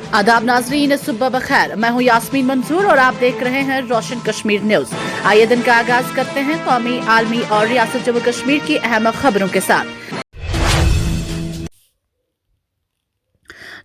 आदाब नाजरीन, सुबह बखैर। मैं हूँ यास्मीन मंसूर और आप देख रहे हैं रोशन कश्मीर न्यूज। आइए दिन का आगाज करते हैं कौमी, आलमी और रियासत जम्मू कश्मीर की अहम खबरों के साथ।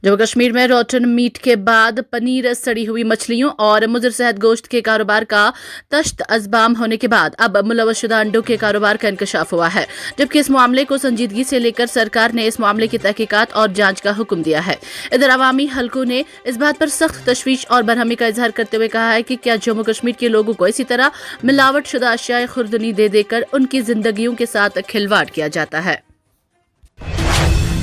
जम्मू कश्मीर में रोटन मीट के बाद पनीर, सड़ी हुई मछलियों और मुजर सेहत गोश्त के कारोबार का तश्त अज़बाम होने के बाद अब मुलवशुदा अंडों के कारोबार का इंकशाफ हुआ है, जबकि इस मामले को संजीदगी से लेकर सरकार ने इस मामले की तहकीकात और जांच का हुक्म दिया है। इधर अवामी हलकों ने इस बात पर सख्त तशवीश और बरहमी का इजहार करते हुए कहा है कि क्या जम्मू कश्मीर के लोगों को इसी तरह मिलावट शुदा अशियाए खुर्दनी दे देकर उनकी जिंदगियों के साथ खिलवाड़ किया जाता है।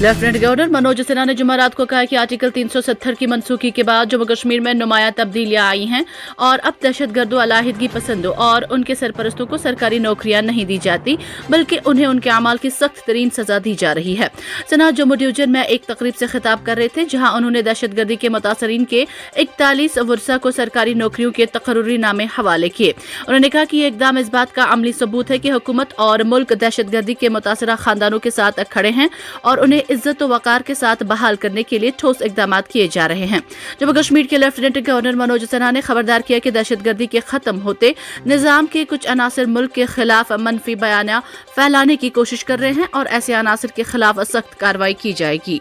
लेफ्टिनेंट गवर्नर मनोज सिन्हा ने जुमेरात को कहा कि आर्टिकल 370 की मनसूखी के बाद जम्मू कश्मीर में नुमाया तब्दीलियां आई हैं और अब दहशतगर्दों, अलाहिदगी पसंदों और उनके सरपरस्तों को सरकारी नौकरियां नहीं दी जाती, बल्कि उन्हें उनके अमाल की सख्त तरीन सजा दी जा रही है। सिन्हा जम्मू डिवीजन में एक तकरीब से खिताब कर रहे थे, जहां उन्होंने दहशतगर्दी के मुतासरीन के 41 वर्सा को सरकारी नौकरियों के तकर्रुरी नामे हवाले किए। उन्होंने कहा कि ये इकदाम इस बात का अमली सबूत है कि हुकूमत और मुल्क दहशतगर्दी के मुतासरा खानदानों के साथ खड़े हैं और उन्हें इज्जत व वकार के साथ बहाल करने के लिए ठोस इकदाम किए जा रहे हैं। जम्मू कश्मीर के लेफ्टिनेंट गवर्नर मनोज सिन्हा ने खबरदार किया कि दहशतगर्दी के खत्म होते निजाम के कुछ अनासर मुल्क के खिलाफ मनफी बयानियां फैलाने की कोशिश कर रहे हैं और ऐसे अनासर के खिलाफ सख्त कार्रवाई की जाएगी।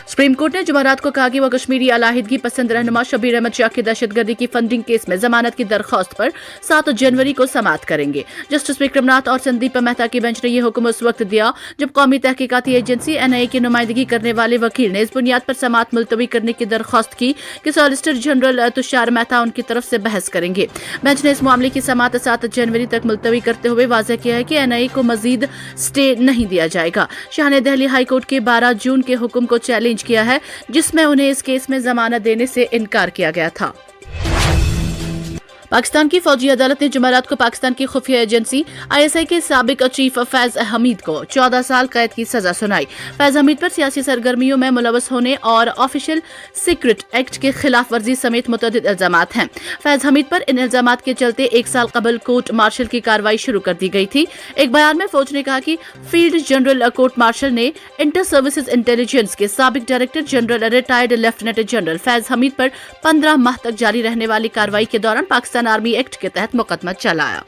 सुप्रीम कोर्ट ने जुमेरात को कहा कि वह कश्मीरी अलाहिदगी पसंद रहनुमा शब्बीर अहमद शाह की दहशतगर्दी की फंडिंग केस में जमानत की दरख्वास्त पर 7 जनवरी को समाअत करेंगे। जस्टिस विक्रमनाथ और संदीप मेहता की बेंच ने यह हुक्म उस वक्त दिया जब कौमी तहकीकाती एजेंसी NIA की नुमाइंदगी करने वाले वकील ने इस बुनियाद पर समाअत मुलतवी करने की दरख्वास्त की कि सॉलिसिटर जनरल तुषार मेहता उनकी तरफ से बहस करेंगे। बेंच ने इस मामले की समाअत 7 जनवरी तक मुलतवी करते हुए वाज़ेह किया है कि NIA को मजीद स्टे नहीं दिया जाएगा। शाह ने दिल्ली हाई कोर्ट के 12 जून के हुक्म को चैलेंज किया है, जिसमें उन्हें इस केस में जमानत देने से इनकार किया गया था। पाकिस्तान की फौजी अदालत ने जुमेरात को पाकिस्तान की खुफिया एजेंसी ISI के साबिक चीफ फैज हमीद को 14 साल कैद की सजा सुनाई। फैज हमीद पर सियासी सरगर्मियों में मुलवस होने और ऑफिशियल सीक्रेट एक्ट के खिलाफ वर्जी समेत मुतअद्दिद इल्जामात हैं। फैज हमीद पर इन इल्जामात के चलते 1 साल कबल कोर्ट मार्शल की कार्रवाई शुरू कर दी गई थी। एक बयान में फौज ने कहा कि फील्ड जनरल कोर्ट मार्शल ने इंटर सर्विसेज इंटेलिजेंस के साबिक director general retired lieutenant general Faiz Hamid पर 15 माह तक जारी रहने वाली कार्रवाई के दौरान पाकिस्तान आर्मी एक्ट के तहत मुकदमा चलाया।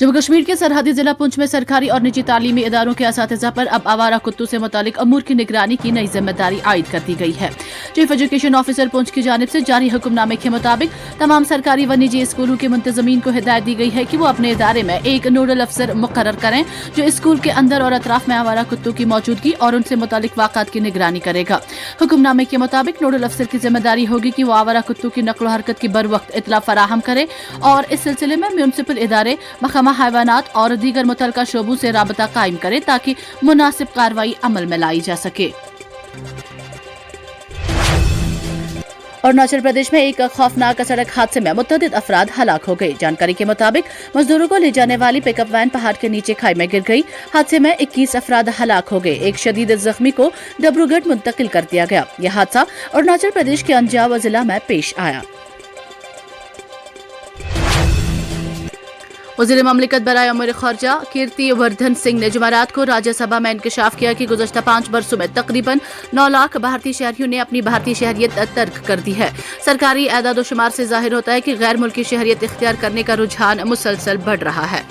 जम्मू कश्मीर के सरहदी जिला पुंछ में सरकारी और निजी तालीमी इदारों के असातिज़ा पर अब आवारा कुत्तों से मुतालिक अमूर की निगरानी की नई जिम्मेदारी आयद कर दी गई है। चीफ एजुकेशन ऑफिसर पुंछ की जानिब से जारी हुक्मनामे के मुताबिक तमाम सरकारी व निजी स्कूलों के मुंतजमीन को हिदायत दी गई है कि वो अपने इदारे में एक नोडल अफसर मुकर्रर करें जो स्कूल के अंदर और अतराफ में आवारा कुत्तों की मौजूदगी और उनसे मुतालिक वाक़ात की निगरानी करेगा। हुक्मनामे के मुताबिक नोडल अफसर की जिम्मेदारी होगी कि वो आवारा कुत्तों की नक्ल हरकत की बर वक्त इतला फराहम करे और इस सिलसिले में म्यूनिसिपल इदारे, महकमा हैवानात और दीगर मुतल्लिका शोबों से राबता कायम करे ताकि मुनासिब कार्रवाई अमल में लाई जा सके। अरुणाचल प्रदेश में एक खौफनाक सड़क हादसे में मुतअद्दिद अफराद हलाक हो गए। जानकारी के मुताबिक मजदूरों को ले जाने वाली पिकअप वैन पहाड़ के नीचे खाई में गिर गई। हादसे में 21 अफराद हलाक हो गए। एक शदीद जख्मी को डब्रूगढ़ मुंतकिल कर दिया गया। यह हादसा अरुणाचल प्रदेश के अंजाव जिला में पेश आया। वज़ीर ममलिकत बराए उमूर खारजा कीर्ति वर्धन सिंह ने जुमेरात को राज्यसभा में इंकशाफ किया कि गुज़श्ता 5 बरसों में तकरीबन 9 लाख भारतीय शहरियों ने अपनी भारतीय शहरियत तर्क कर दी है। सरकारी एदाद शुमार से जाहिर होता है कि गैर मुल्की शहरियत इख्तियार करने का रुझान मुसलसल बढ़ रहा है।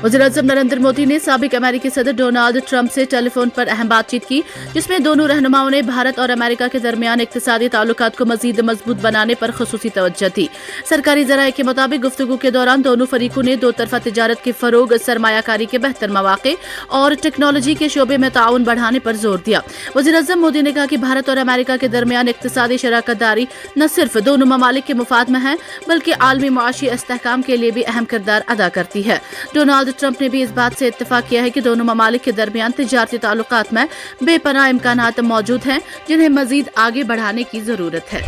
वज़ीर-ए-आज़म नरेंद्र मोदी ने साबिक अमेरिकी सदर डोनाल्ड ट्रंप से टेलीफोन पर अहम बातचीत की, जिसमें दोनों रहनुमाओं ने भारत और अमेरिका के दरमियान इक्तिसादी ताल्लुकात को मजीद मजबूत बनाने पर खुसूसी तवज्जो दी। सरकारी ज़राए के मुताबिक गुफ्तगू के दौरान दोनों फरीकों ने 2 तरफा तिजारत के फरोग, सरमायाकारी के बेहतर मौक़े और टेक्नोलॉजी के शोबे में ताउन बढ़ाने पर जोर दिया। वज़ीर-ए-आज़म मोदी ने कहा कि भारत और अमेरिका के दरमियान इक्तिसादी शराकतदारी न सिर्फ दोनों ममालिक के मुफाद में है, बल्कि आलमी मुआशी इस्तेहकाम के लिए भी अहम किरदार अदा करती है। डोनाल्ड ट्रंप ने भी इस बात से इत्तेफाक किया है कि दोनों ममालिक के दरमियान तिजारती ताल्लुकात में बेपनाह इम्कानात मौजूद हैं, जिन्हें मजीद आगे बढ़ाने की जरूरत है।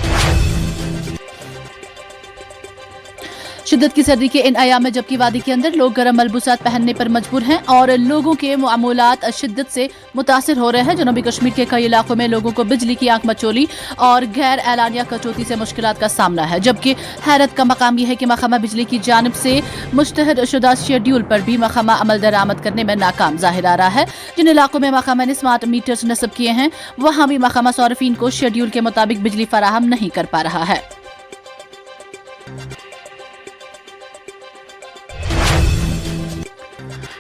शिद्दत की सर्दी के इन अयाम में जबकि वादी के अंदर लोग गर्म मलबूसात पहनने पर मजबूर हैं और लोगों के मामूलात शिद्दत से मुतासिर हो रहे हैं। जनूबी कश्मीर के कई इलाकों में लोगों को बिजली की आंख मचोली और गैर एलानिया कटौती से मुश्किलात का सामना है, जबकि हैरत का मकाम यह है कि महकमा बिजली की जानिब से मुश्तहद शुदा शेड्यूल पर भी महकमा अमल दरामद करने में नाकाम जाहिर आ रहा है। जिन इलाकों में महकमा ने स्मार्ट मीटर्स नस्ब किए हैं वहां भी महकमा सारिफीन को शेड्यूल के मुताबिक बिजली फराहम नहीं कर पा रहा है।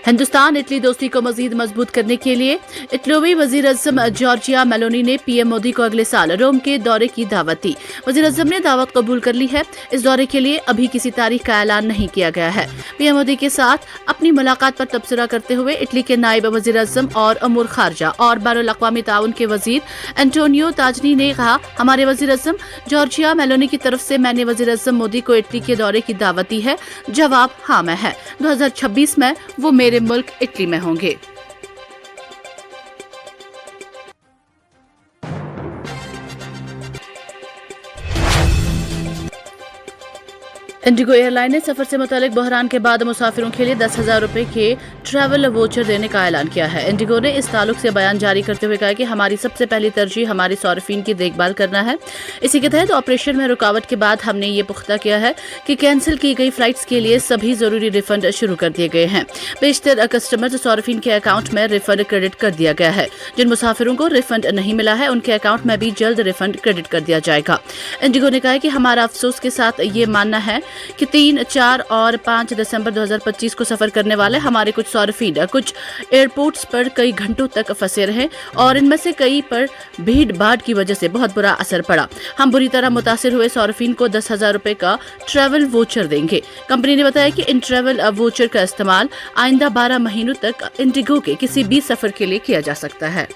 हिंदुस्तान इटली दोस्ती को मजीद मजबूत करने के लिए इटलवी वजीर अज़्ज़म जॉर्जिया मेलोनी ने पीएम मोदी को अगले साल रोम के दौरे की दावत दी। वजीर अज़्ज़म ने दावत कबूल कर ली है। इस दौरे के लिए अभी किसी तारीख का ऐलान नहीं किया गया है। पीएम मोदी के साथ अपनी मुलाकात पर तबसरा करते हुए इटली के नायब वजीर अज़्ज़म और अमूर खारजा और बैनुल अक़वामी ताउन के वजीर एंटोनियो ताजनी ने कहा, हमारे वजीर अज़्ज़म जॉर्जिया मेलोनी की तरफ से मैंने वजीर अज़्ज़म मोदी को इटली के दौरे की दावत दी है। जवाब हाँ में है। 2026 में वो मेरे मुल्क इटली में होंगे। इंडिगो एयरलाइन ने सफर से मुतालिक बहरान के बाद मुसाफिरों के लिए 10,000 रुपए के ट्रैवल वोचर देने का ऐलान किया है। इंडिगो ने इस ताल्लुक से बयान जारी करते हुए कहा कि हमारी सबसे पहली तरजीह हमारे सारिफीन की देखभाल करना है। इसी के तहत ऑपरेशन में रुकावट के बाद हमने ये पुख्ता किया है कि कैंसिल की गई फ्लाइट्स के लिए सभी जरूरी रिफंड शुरू कर दिए गए हैं। बेशतर कस्टमर्स सारिफीन के अकाउंट में रिफंड क्रेडिट कर दिया गया है। जिन मुसाफिरों को रिफंड नहीं मिला है उनके अकाउंट में भी जल्द रिफंड क्रेडिट कर दिया जाएगा। इंडिगो ने कहा है कि हमारा अफसोस के साथ ये मानना है कि 3, 4 और 5 दिसंबर 2025 को सफर करने वाले हमारे कुछ सारिफीन कुछ एयरपोर्ट्स पर कई घंटों तक फंसे रहे और इनमें से कई पर भीड़ भाड़ की वजह से बहुत बुरा असर पड़ा। हम बुरी तरह मुतासिर हुए सारिफीन को 10,000 रुपए का ट्रैवल वोचर देंगे। कंपनी ने बताया कि इन ट्रैवल वोचर का इस्तेमाल आइंदा 12 महीनों तक इंडिगो के किसी भी सफर के लिए किया जा सकता है।